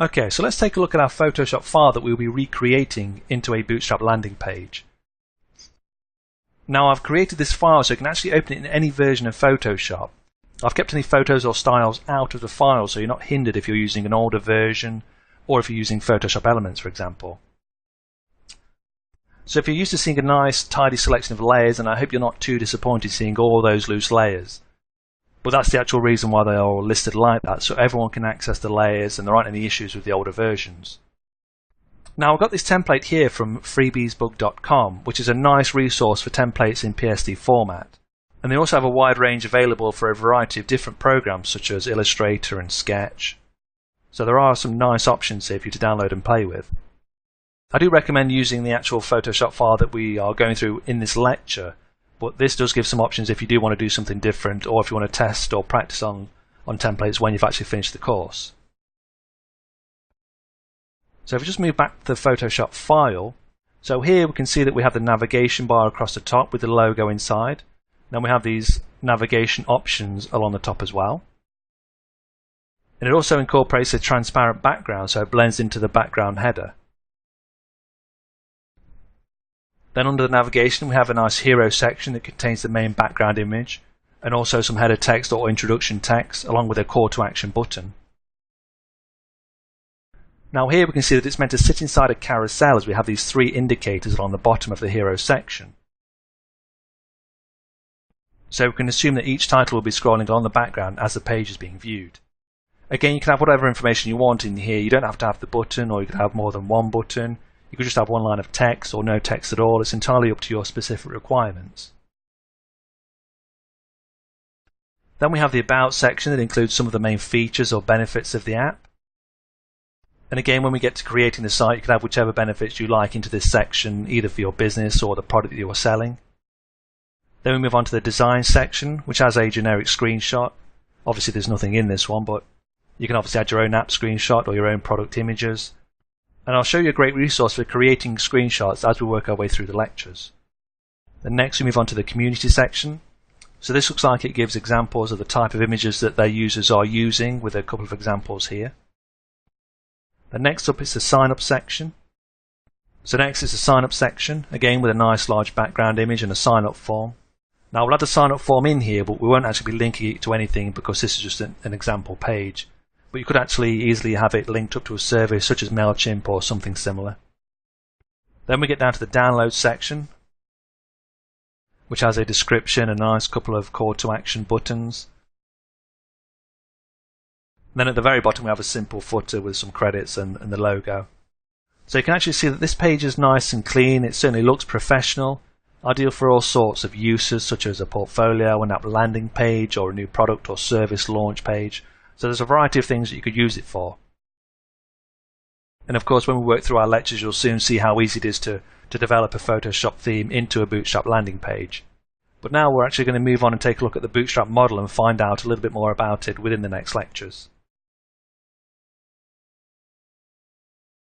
Okay, so let's take a look at our Photoshop file that we'll be recreating into a BootStrap landing page. Now I've created this file so you can actually open it in any version of Photoshop. I've kept any photos or styles out of the file so you're not hindered if you're using an older version or if you're using Photoshop Elements, for example. So if you're used to seeing a nice tidy selection of layers, and I hope you're not too disappointed seeing all those loose layers. But that's the actual reason why they are all listed like that, so everyone can access the layers and there aren't any issues with the older versions. Now I've got this template here from freebiesbook.com, which is a nice resource for templates in PSD format. And they also have a wide range available for a variety of different programs such as Illustrator and Sketch. So there are some nice options here for you to download and play with. I do recommend using the actual Photoshop file that we are going through in this lecture, but this does give some options if you do want to do something different or if you want to test or practice on templates when you've actually finished the course. So if we just move back to the Photoshop file, so here we can see that we have the navigation bar across the top with the logo inside. Then we have these navigation options along the top as well. And it also incorporates a transparent background, so it blends into the background header. Then under the navigation we have a nice hero section that contains the main background image and also some header text or introduction text along with a call to action button. Now here we can see that it's meant to sit inside a carousel as we have these three indicators along the bottom of the hero section. So we can assume that each title will be scrolling along the background as the page is being viewed. Again, you can have whatever information you want in here. You don't have to have the button, or you can have more than one button. You could just have one line of text or no text at all. It's entirely up to your specific requirements. Then we have the About section that includes some of the main features or benefits of the app. And again, when we get to creating the site, you can have whichever benefits you like into this section, either for your business or the product that you are selling. Then we move on to the Design section, which has a generic screenshot. Obviously there's nothing in this one, but you can obviously add your own app screenshot or your own product images. And I'll show you a great resource for creating screenshots as we work our way through the lectures. Then next we move on to the Community section. So this looks like it gives examples of the type of images that their users are using, with a couple of examples here. Then next up is the Sign Up section. So next is the Sign Up section, again with a nice large background image and a sign up form. Now we'll add the sign up form in here, but we won't actually be linking it to anything because this is just an example page. But you could actually easily have it linked up to a service such as MailChimp or something similar. Then we get down to the Download section, which has a description, a nice couple of call to action buttons. And then at the very bottom we have a simple footer with some credits and the logo. So you can actually see that this page is nice and clean. It certainly looks professional, ideal for all sorts of uses such as a portfolio, an app landing page, or a new product or service launch page. So there's a variety of things that you could use it for. And of course, when we work through our lectures, you'll soon see how easy it is to develop a Photoshop theme into a BootStrap landing page. But now we're actually going to move on and take a look at the BootStrap model and find out a little bit more about it within the next lectures.